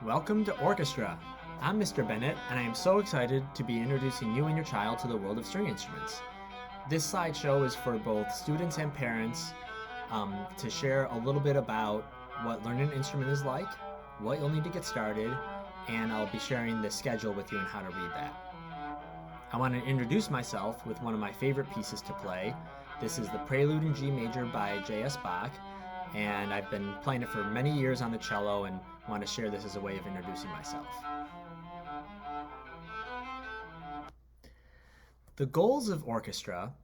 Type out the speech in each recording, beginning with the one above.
Welcome to Orchestra. I'm Mr. Bennett, and I am so excited to be introducing you and your child to the world of string instruments. This slideshow is for both students and parents to share a little bit about what learning an instrument is like, what you'll need to get started, and I'll be sharing the schedule with you and how to read that. I want to introduce myself with one of my favorite pieces to play. This is the Prelude in G Major by J.S. Bach, and I've been playing it for many years on the cello and want to share this as a way of introducing myself. The goals of orchestra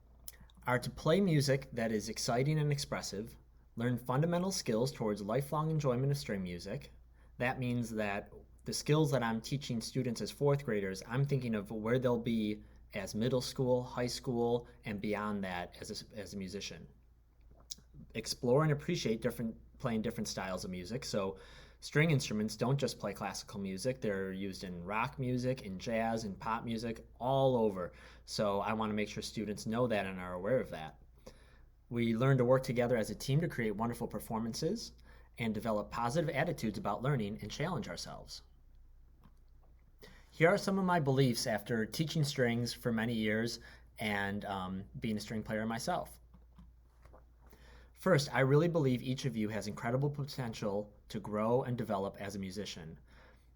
are to play music that is exciting and expressive, learn fundamental skills towards lifelong enjoyment of string music. That means that the skills that I'm teaching students as fourth graders, I'm thinking of where they'll be as middle school, high school, and beyond that as a musician. Explore and appreciate playing different styles of music. So string instruments don't just play classical music. They're used in rock music, in jazz, in pop music, all over. So I want to make sure students know that and are aware of that. We learn to work together as a team to create wonderful performances and develop positive attitudes about learning and challenge ourselves. Here are some of my beliefs after teaching strings for many years and being a string player myself. First, I really believe each of you has incredible potential to grow and develop as a musician.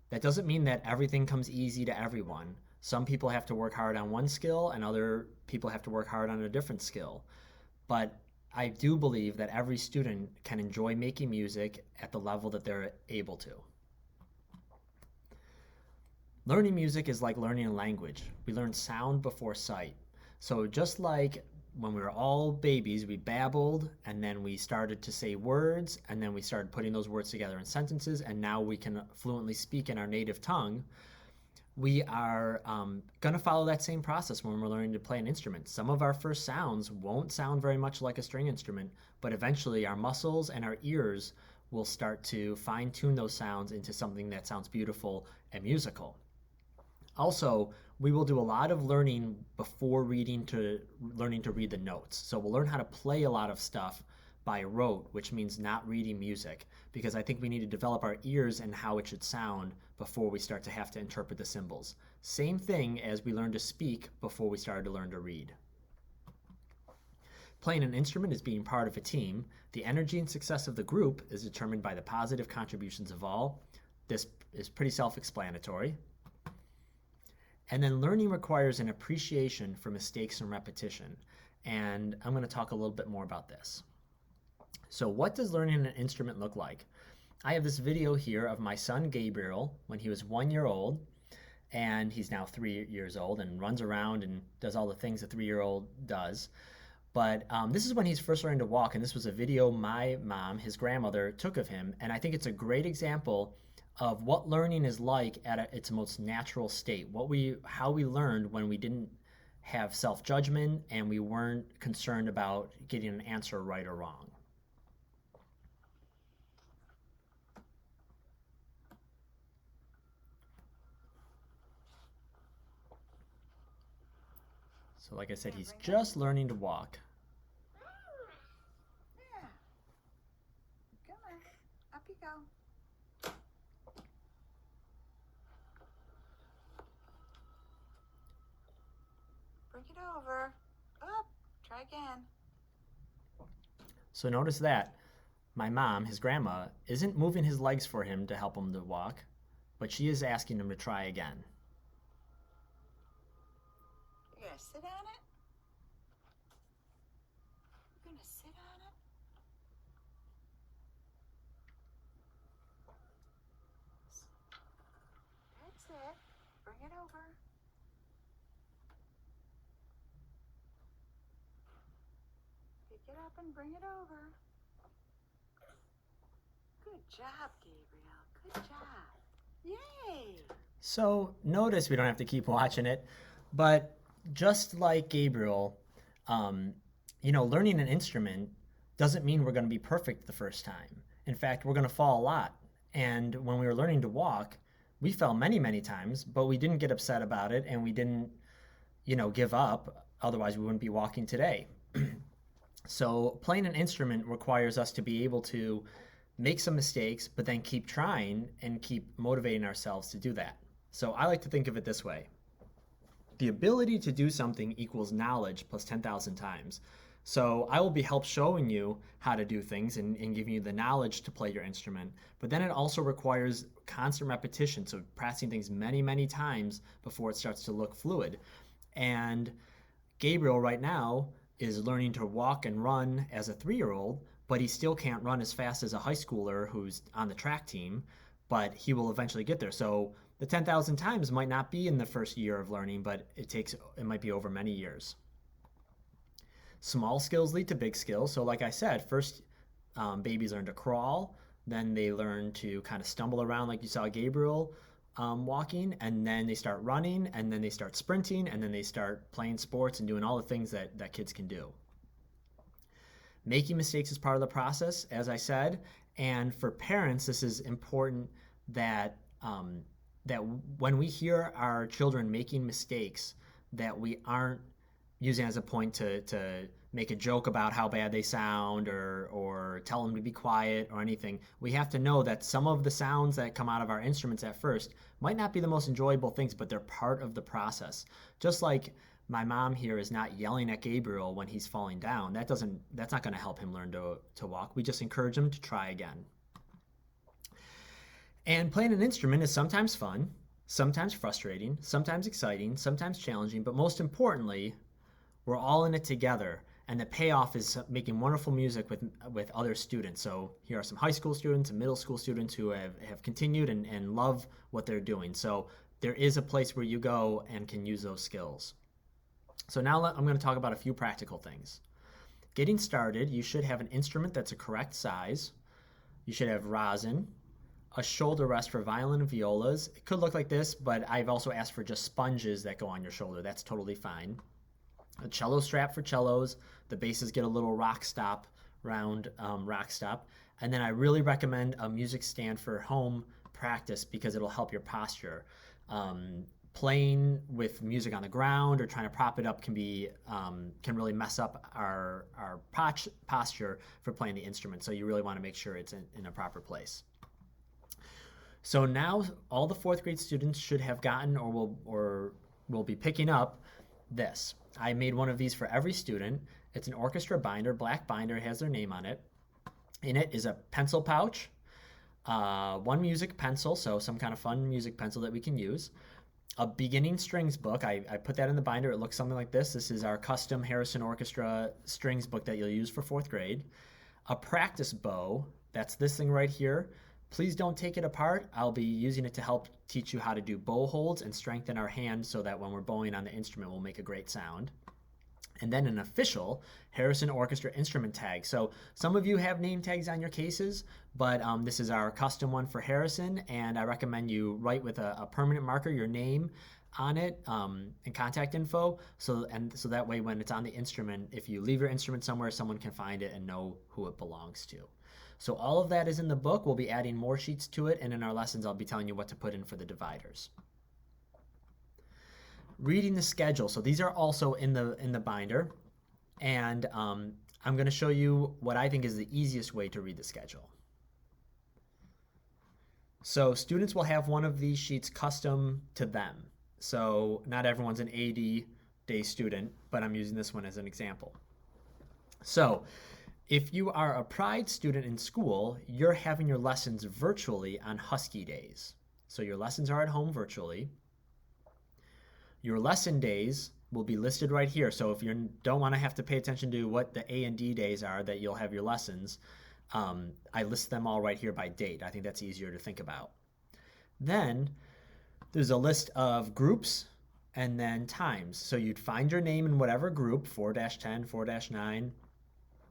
That doesn't mean that everything comes easy to everyone. Some people have to work hard on one skill and other people have to work hard on a different skill. But I do believe that every student can enjoy making music at the level that they're able to. Learning music is like learning a language. We learn sound before sight. So just like when we were all babies, we babbled, and then we started to say words, and then we started putting those words together in sentences, and now we can fluently speak in our native tongue. We are going to follow that same process when we're learning to play an instrument. Some of our first sounds won't sound very much like a string instrument, but eventually our muscles and our ears will start to fine-tune those sounds into something that sounds beautiful and musical. Also, we will do a lot of learning before learning to read the notes. So we'll learn how to play a lot of stuff by rote, which means not reading music, because I think we need to develop our ears and how it should sound before we start to have to interpret the symbols. Same thing as we learn to speak before we started to learn to read. Playing an instrument is being part of a team. The energy and success of the group is determined by the positive contributions of all. This is pretty self-explanatory. And then learning requires an appreciation for mistakes and repetition. And I'm going to talk a little bit more about this. So what does learning an instrument look like? I have this video here of my son Gabriel when he was 1 year old, and he's now 3 years old and runs around and does all the things a 3-year-old does. But this is when he's first learning to walk, and this was a video my mom, his grandmother, took of him. And I think it's a great example of what learning is like at its most natural state, how we learned when we didn't have self-judgment and we weren't concerned about getting an answer right or wrong. So like I said, he's just learning to walk. Yeah. Come on, up you go. Bring it over. Up. Try again. So notice that my mom, his grandma, isn't moving his legs for him to help him to walk, but she is asking him to try again. You're gonna sit on it? You're gonna sit on it? That's it. Bring it over. Pick it up and bring it over. Good job, Gabriel. Good job. Yay! So notice we don't have to keep watching it, but just like Gabriel, learning an instrument doesn't mean we're going to be perfect the first time. In fact, we're going to fall a lot. And when we were learning to walk, we fell many, many times, but we didn't get upset about it and we didn't, give up. Otherwise, we wouldn't be walking today. So playing an instrument requires us to be able to make some mistakes, but then keep trying and keep motivating ourselves to do that. So I like to think of it this way: the ability to do something equals knowledge plus 10,000 times. So I will be help showing you how to do things and giving you the knowledge to play your instrument. But then it also requires constant repetition. So practicing things many, many times before it starts to look fluid. And Gabriel right now is learning to walk and run as a 3-year-old, but he still can't run as fast as a high schooler who's on the track team, but he will eventually get there. So the 10,000 times might not be in the first year of learning, but it might be over many years. Small skills lead to big skills. So like I said, first babies learn to crawl, then they learn to kind of stumble around like you saw Gabriel walking, and then they start running, and then they start sprinting, and then they start playing sports and doing all the things that kids can do. Making mistakes is part of the process, as I said, and for parents, this is important that that when we hear our children making mistakes, that we aren't using as a point to make a joke about how bad they sound or tell them to be quiet or anything. We have to know that some of the sounds that come out of our instruments at first might not be the most enjoyable things, but they're part of the process. Just like my mom here is not yelling at Gabriel when he's falling down. That's not going to help him learn to walk. We just encourage him to try again. And playing an instrument is sometimes fun, sometimes frustrating, sometimes exciting, sometimes challenging, but most importantly, we're all in it together, and the payoff is making wonderful music with other students. So here are some high school students and middle school students who have continued and love what they're doing. So there is a place where you go and can use those skills. So now I'm going to talk about a few practical things. Getting started, you should have an instrument that's a correct size. You should have rosin, a shoulder rest for violin and violas. It could look like this, but I've also asked for just sponges that go on your shoulder. That's totally fine. A cello strap for cellos. The basses get a little rock stop, round rock stop. And then I really recommend a music stand for home practice because it'll help your posture. Playing with music on the ground or trying to prop it up can really mess up our posture for playing the instrument. So you really want to make sure it's in a proper place. So now all the 4th grade students should have gotten or will be picking up this. I made one of these for every student. It's an orchestra binder, black binder, it has their name on it. In it is a pencil pouch, one music pencil, so some kind of fun music pencil that we can use. A beginning strings book, I put that in the binder. It looks something like this. This is our custom Harrison Orchestra strings book that you'll use for 4th grade. A practice bow, that's this thing right here. Please don't take it apart. I'll be using it to help teach you how to do bow holds and strengthen our hand so that when we're bowing on the instrument, we'll make a great sound. And then an official Harrison Orchestra instrument tag. So some of you have name tags on your cases, but this is our custom one for Harrison, and I recommend you write with a permanent marker your name on it and contact info, so that way when it's on the instrument, if you leave your instrument somewhere, someone can find it and know who it belongs to. So all of that is in the book. We'll be adding more sheets to it, and in our lessons, I'll be telling you what to put in for the dividers. Reading the schedule. So these are also in the binder, and I'm going to show you what I think is the easiest way to read the schedule. So students will have one of these sheets custom to them. So not everyone's an 80-day student, but I'm using this one as an example. So if you are a Pride student in school, you're having your lessons virtually on Husky days. So your lessons are at home virtually. Your lesson days will be listed right here. So if you don't want to have to pay attention to what the A and D days are that you'll have your lessons, I list them all right here by date. I think that's easier to think about. Then there's a list of groups and then times. So you'd find your name in whatever group, 4-10, 4-9.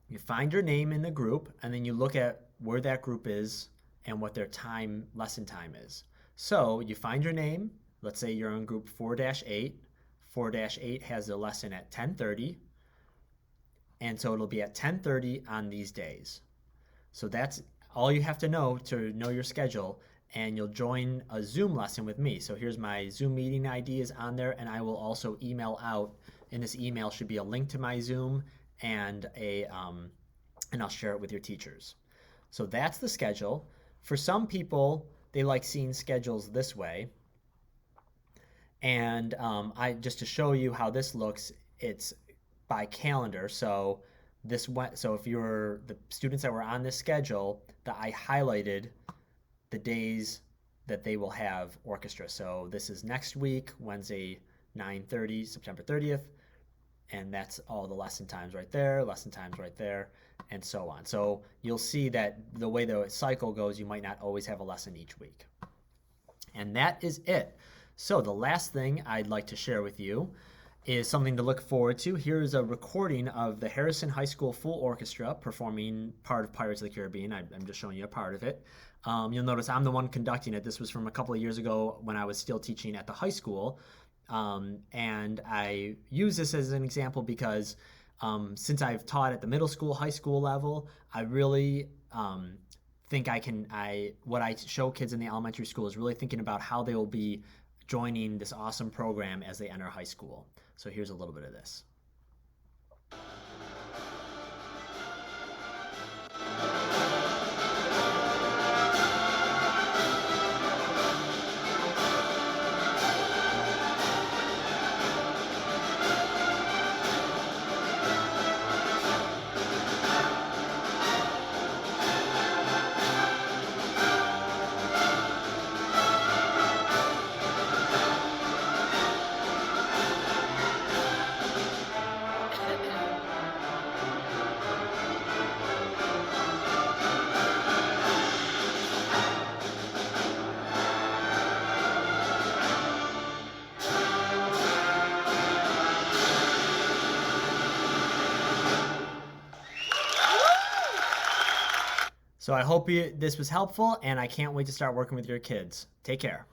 You find your name in the group, and then you look at where that group is and what their lesson time is. So you find your name. Let's say you're in group 4-8. 4-8 has a lesson at 10:30, and so it'll be at 10:30 on these days. So that's all you have to know your schedule, and you'll join a Zoom lesson with me. So here's my Zoom meeting ID is on there, and I will also email out. In this email should be a link to my Zoom and I'll share it with your teachers. So that's the schedule. For some people, they like seeing schedules this way. And I just to show you how this looks, it's by calendar. So so if you're the students that were on this schedule, that I highlighted the days that they will have orchestra. So this is next week, Wednesday, 9:30, September 30th, and that's all the lesson times right there, and so on. So you'll see that the way the cycle goes, you might not always have a lesson each week. And that is it. So the last thing I'd like to share with you is something to look forward to. Here's a recording of the Harrison High School Full Orchestra performing part of Pirates of the Caribbean. I'm just showing you a part of it. You'll notice I'm the one conducting it. This was from a couple of years ago when I was still teaching at the high school. And I use this as an example because since I've taught at the middle school, high school level, I really think what I show kids in the elementary school is really thinking about how they will be joining this awesome program as they enter high school. So here's a little bit of this. So I hope this was helpful, and I can't wait to start working with your kids. Take care.